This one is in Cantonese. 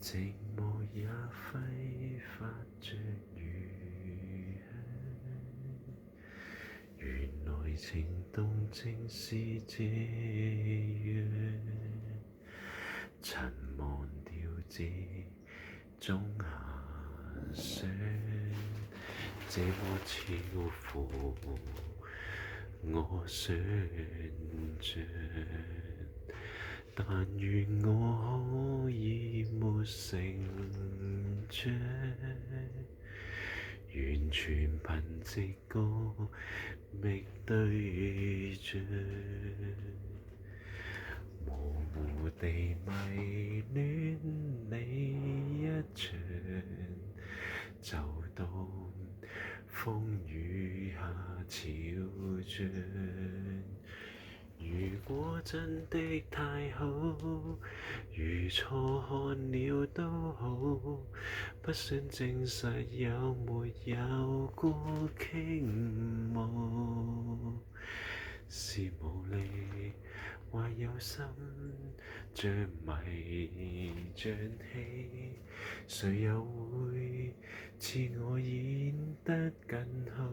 寂寞也揮發着餘香，原來情動正是這樣，曾忘掉這種遐想，這麼超乎我想象，但願我可以沒成長，完全憑直覺覓對象，模糊地迷戀你一場，就當風雨下潮漲。如果真的太好，如錯看了都好，不想證實有沒有過傾慕，是無力或有心像迷像戲，誰又會似我演得更好？